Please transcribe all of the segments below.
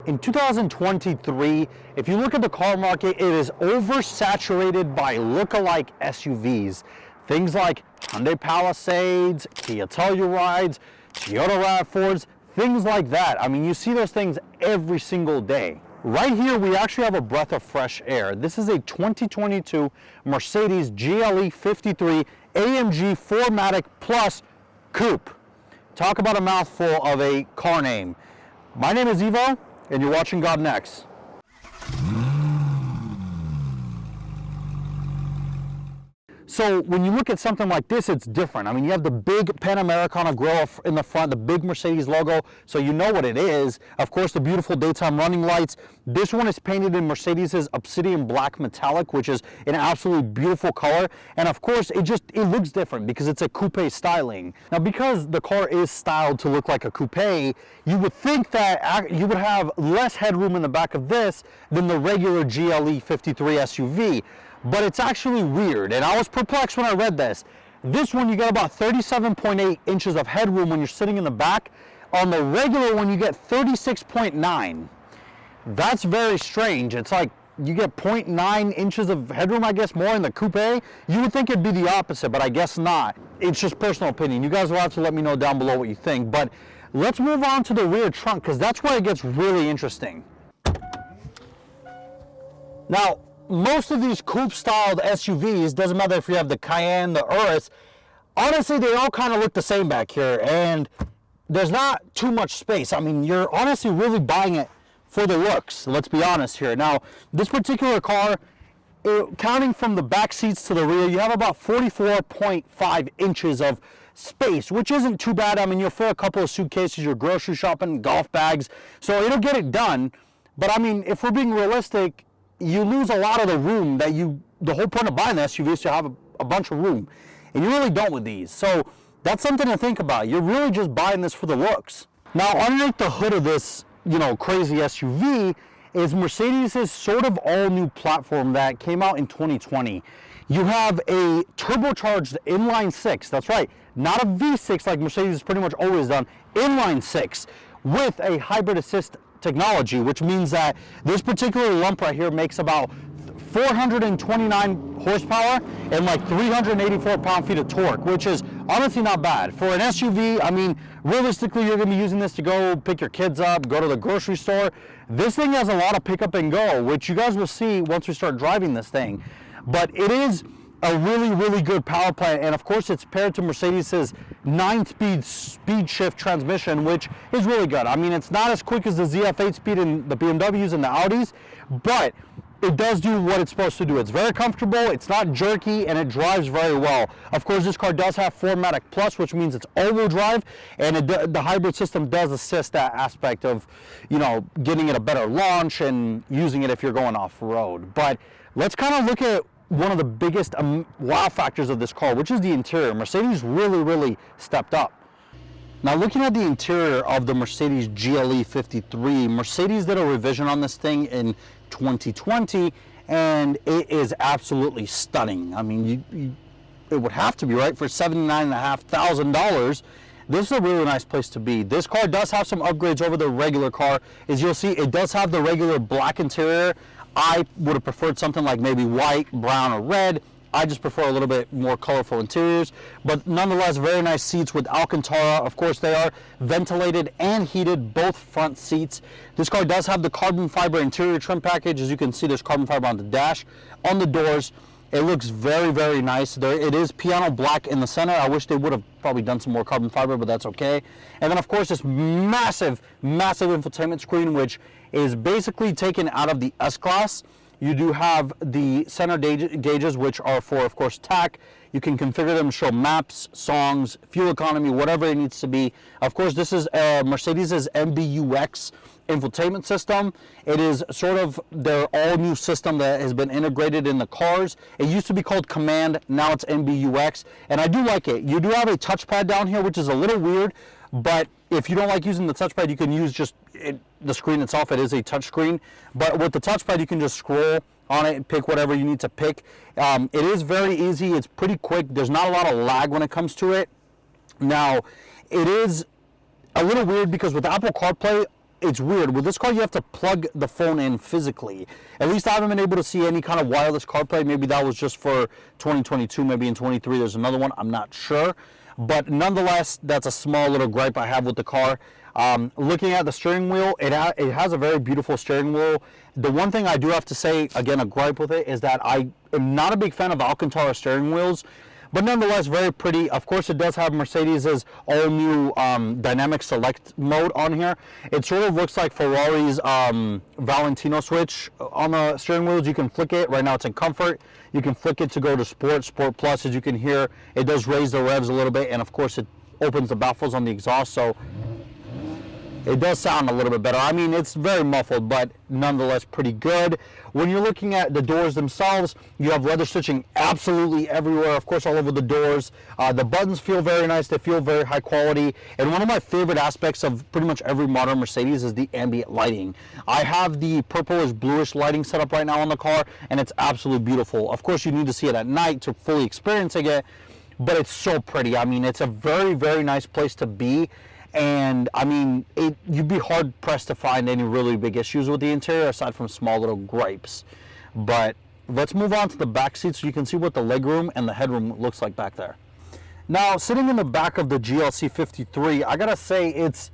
In 2023, if you look at the car market, it is oversaturated by lookalike SUVs. Things like Hyundai Palisades, Kia Tellurides, Toyota RAV4s, things like that. I mean, you see those things every single day. Right here, we actually have a breath of fresh air. This is a 2022 Mercedes GLE 53 AMG 4MATIC Plus Coupe. Talk about a mouthful of a car name. My name is Evo, and you're watching God Next. So when you look at something like this, it's different. I mean, you have the big Panamericana grille in the front, the big Mercedes logo, so you know what it is. Of course, the beautiful daytime running lights. This one is painted in Mercedes's Obsidian Black Metallic, which is an absolutely beautiful color. And of course, it looks different because it's a coupe styling. Now, because the car is styled to look like a coupe, you would think that you would have less headroom in the back of this than the regular GLE 53 SUV. But it's actually weird, and I was perplexed when I read this. This one, you get about 37.8 inches of headroom when you're sitting in the back. On the regular one, you get 36.9. That's very strange. It's like you get 0.9 inches of headroom, I guess, more in the coupe. You would think it'd be the opposite, but I guess not. It's just personal opinion. You guys will have to let me know down below what you think. But let's move on to the rear trunk, because that's where it gets really interesting. Now, most of these coupe-styled SUVs, doesn't matter if you have the Cayenne, the Urus, honestly, they all kind of look the same back here, and there's not too much space. I mean, you're honestly really buying it for the looks, let's be honest here. Now, this particular car, counting from the back seats to the rear, you have about 44.5 inches of space, which isn't too bad. I mean, you'll fill a couple of suitcases, your grocery shopping, golf bags, so it'll get it done. But I mean, if we're being realistic, you lose a lot of the room that the whole point of buying the SUV is to have a bunch of room, and you really don't with these. So that's something to think about. You're really just buying this for the looks. Now, underneath the hood of this, crazy SUV is Mercedes' sort of all new platform that came out in 2020. You have a turbocharged inline-six, that's right, not a V6 like Mercedes has pretty much always done, inline-six with a hybrid assist technology, which means that this particular lump right here makes about 429 horsepower and like 384 pound-feet of torque, which is honestly not bad. For an SUV, I mean, realistically, you're gonna be using this to go pick your kids up, go to the grocery store. This thing has a lot of pick up and go, which you guys will see once we start driving this thing. But it is a really, really good power plant, and of course it's paired to Mercedes's 9-speed speed shift transmission, which is really good. I mean, it's not as quick as the ZF8 speed in the BMWs and the Audis, but it does do what it's supposed to do. It's very comfortable, it's not jerky, and it drives very well. Of course, this car does have 4MATIC Plus, which means it's all-wheel drive, and the hybrid system does assist that aspect of, getting it a better launch and using it if you're going off-road. But let's kind of look at one of the biggest wow factors of this car, which is the interior. Mercedes really, really stepped up. Now, looking at the interior of the Mercedes GLE 53, Mercedes did a revision on this thing in 2020, and it is absolutely stunning. I mean, it would have to be, right, for $79,500. This is a really nice place to be. This car does have some upgrades over the regular car. As you'll see, it does have the regular black interior. I would have preferred something like maybe white, brown, or red. I just prefer a little bit more colorful interiors, but nonetheless, very nice seats with Alcantara. Of course, they are ventilated and heated, both front seats. This car does have the carbon fiber interior trim package. As you can see, there's carbon fiber on the dash, on the doors. It looks very, very nice. It is piano black in the center. I wish they would have probably done some more carbon fiber, but that's okay. And then, of course, this massive, massive infotainment screen, which is basically taken out of the S-Class. You do have the center gauges, which are for, of course, TAC. You can configure them to show maps, songs, fuel economy, whatever it needs to be. Of course, this is Mercedes's MBUX infotainment system. It is sort of their all-new system that has been integrated in the cars. It used to be called Command, now it's MBUX, and I do like it. You do have a touchpad down here, which is a little weird, but if you don't like using the touchpad, you can use just the screen itself. It is a touch screen, but with the touchpad, you can just scroll on it and pick whatever you need to pick. It is very easy. It's pretty quick. There's not a lot of lag when it comes to it. Now, it is a little weird because with Apple CarPlay, it's weird. With this car, you have to plug the phone in physically. At least I haven't been able to see any kind of wireless CarPlay. Maybe that was just for 2022. Maybe in 23 there's another one. I'm not sure. But nonetheless, that's a small little gripe I have with the car. Looking at the steering wheel, it has a very beautiful steering wheel. The one thing I do have to say, again, a gripe with it, is that I am not a big fan of Alcantara steering wheels. But nonetheless, very pretty. Of course, it does have Mercedes' all-new dynamic select mode on here. It sort of looks like Ferrari's Valentino switch on the steering wheels. You can flick it. Right now, it's in comfort. You can flick it to go to Sport, Sport Plus. As you can hear, it does raise the revs a little bit. And, of course, it opens the baffles on the exhaust. So it does sound a little bit better. I mean, it's very muffled, but nonetheless pretty good. When you're looking at the doors themselves, you have leather stitching absolutely everywhere, of course, all over the doors. The buttons feel very nice. They feel very high quality. And one of my favorite aspects of pretty much every modern Mercedes is the ambient lighting. I have the purplish bluish lighting set up right now on the car, and it's absolutely beautiful. Of course, you need to see it at night to fully experiencing it, but it's so pretty. I mean, it's a very, very nice place to be. And I mean, you'd be hard pressed to find any really big issues with the interior aside from small little gripes. But let's move on to the back seat so you can see what the legroom and the headroom looks like back there. Now, sitting in the back of the GLC 53, I gotta say it's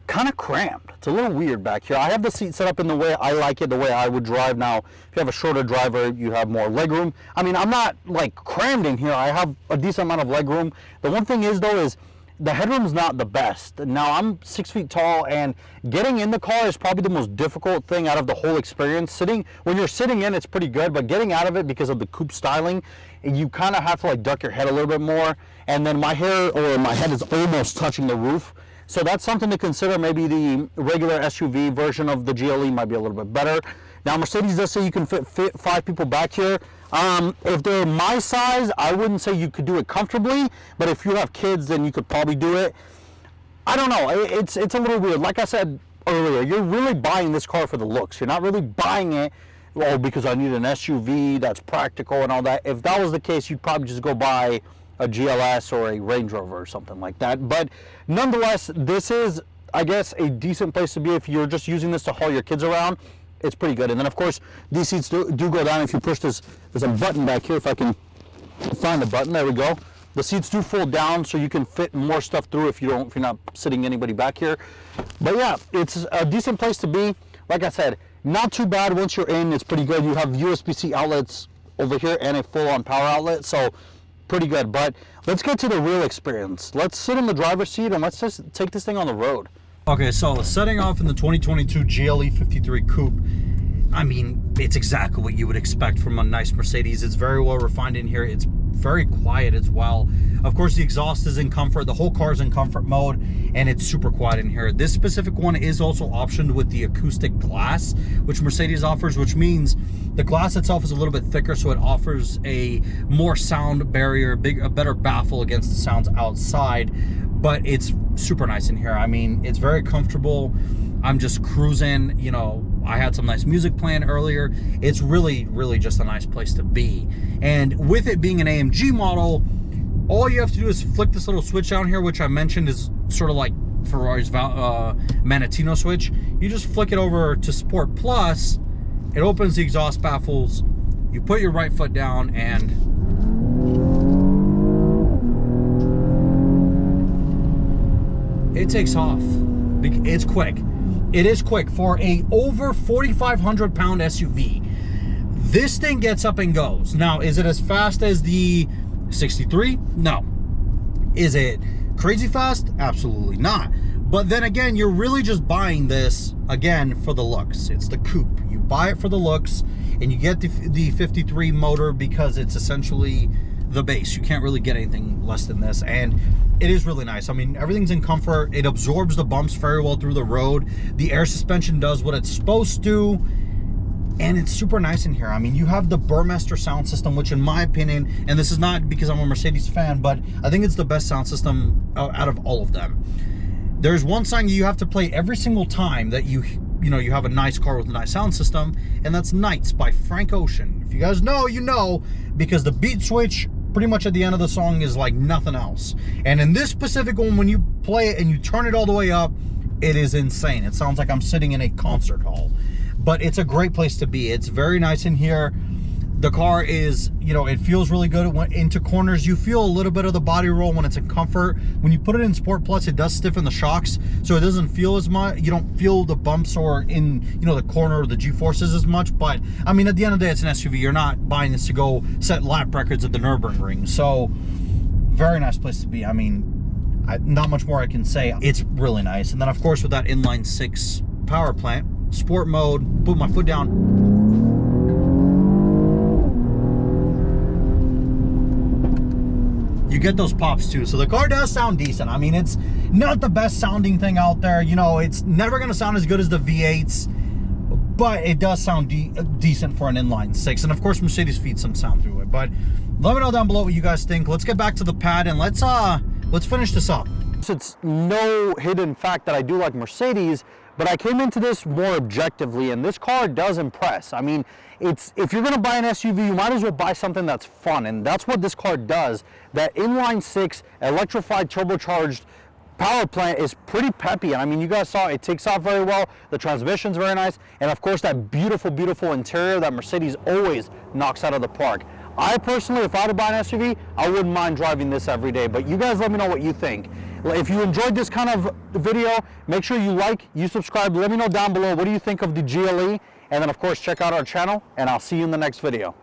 kind of cramped. It's a little weird back here. I have the seat set up in the way I like it, the way I would drive. Now, if you have a shorter driver, you have more legroom. I mean, I'm not like crammed in here. I have a decent amount of legroom. The one thing is though is the headroom's not the best. Now, I'm 6 feet tall, and getting in the car is probably the most difficult thing out of the whole experience. When you're sitting in, it's pretty good, but getting out of it because of the coupe styling, you kind of have to like duck your head a little bit more. And then my head is almost touching the roof. So that's something to consider. Maybe the regular SUV version of the GLE might be a little bit better. Now, Mercedes does say you can fit 5 people back here. If they're my size, I wouldn't say you could do it comfortably, but if you have kids, then you could probably do it. I don't know. It's a little weird. Like I said earlier, you're really buying this car for the looks. You're not really buying it, oh, because I need an SUV that's practical and all that. If that was the case, you'd probably just go buy a GLS or a Range Rover or something like that. But nonetheless, this is, I guess, a decent place to be if you're just using this to haul your kids around. It's pretty good. And then, of course, these seats do go down. If you push this, there's a button back here. If I can find the button, there we go. The seats do fold down, so you can fit more stuff through if you're not sitting anybody back here. But yeah, it's a decent place to be. Like I said, not too bad. Once you're in, it's pretty good. You have USB-C outlets over here and a full-on power outlet, so pretty good. But let's get to the real experience. Let's sit in the driver's seat and let's just take this thing on the road. Okay, so setting off in the 2022 GLE 53 Coupe, I mean, it's exactly what you would expect from a nice Mercedes. It's very well refined in here. It's very quiet as well. Of course, the exhaust is in comfort. The whole car is in comfort mode, and it's super quiet in here. This specific one is also optioned with the acoustic glass, which Mercedes offers, which means the glass itself is a little bit thicker, so it offers a more sound barrier, a better baffle against the sounds outside. But it's super nice in here. I mean, it's very comfortable. I'm just cruising, you know, I had some nice music playing earlier. It's really, really just a nice place to be. And with it being an AMG model, all you have to do is flick this little switch down here, which I mentioned is sort of like Ferrari's Valentino switch. You just flick it over to Sport Plus, it opens the exhaust baffles, you put your right foot down, and it takes off. It's quick. It is quick for a over 4,500 pound SUV. This thing gets up and goes. Now, is it as fast as the 63? No. Is it crazy fast? Absolutely not. But then again, you're really just buying this, again, for the looks. It's the coupe. You buy it for the looks, and you get the 53 motor because it's essentially the base. You can't really get anything less than this, and it is really nice. I mean, everything's in comfort. It absorbs the bumps very well through the road. The air suspension does what it's supposed to, and it's super nice in here. I mean, you have the Burmester sound system, which in my opinion, and this is not because I'm a Mercedes fan, but I think it's the best sound system out of all of them. There's one song you have to play every single time that you have a nice car with a nice sound system, and that's Nights by Frank Ocean. If you guys know, you know, because the beat switch pretty much at the end of the song is like nothing else. And in this specific one, when you play it and you turn it all the way up, it is insane. It sounds like I'm sitting in a concert hall, but it's a great place to be. It's very nice in here. The car is, you know, it feels really good. It went into corners. You feel a little bit of the body roll when it's in comfort. When you put it in Sport Plus, it does stiffen the shocks, so it doesn't feel as much. You don't feel the bumps or in, you know, the corner or the G-forces as much. But I mean, at the end of the day, it's an SUV. You're not buying this to go set lap records at the Nürburgring. So very nice place to be. I mean, not much more I can say. It's really nice. And then of course with that inline-six power plant, sport mode, put my foot down. You get those pops too. So the car does sound decent. I mean, it's not the best sounding thing out there. You know, it's never going to sound as good as the V8s, but it does sound decent for an inline-six. And of course, Mercedes feeds some sound through it. But let me know down below what you guys think. Let's get back to the pad and let's finish this up. So it's no hidden fact that I do like Mercedes, but I came into this more objectively, and this car does impress. I mean, if you're gonna buy an SUV, you might as well buy something that's fun, and that's what this car does. That inline-six electrified turbocharged power plant is pretty peppy, and I mean, you guys saw it takes off very well. The transmission's very nice, and of course that beautiful, beautiful interior that Mercedes always knocks out of the park. I personally, if I had to buy an SUV, I wouldn't mind driving this every day, but you guys let me know what you think. If you enjoyed this kind of video, make sure you like, you subscribe. Let me know down below, what do you think of the GLE? And then of course, check out our channel, and I'll see you in the next video.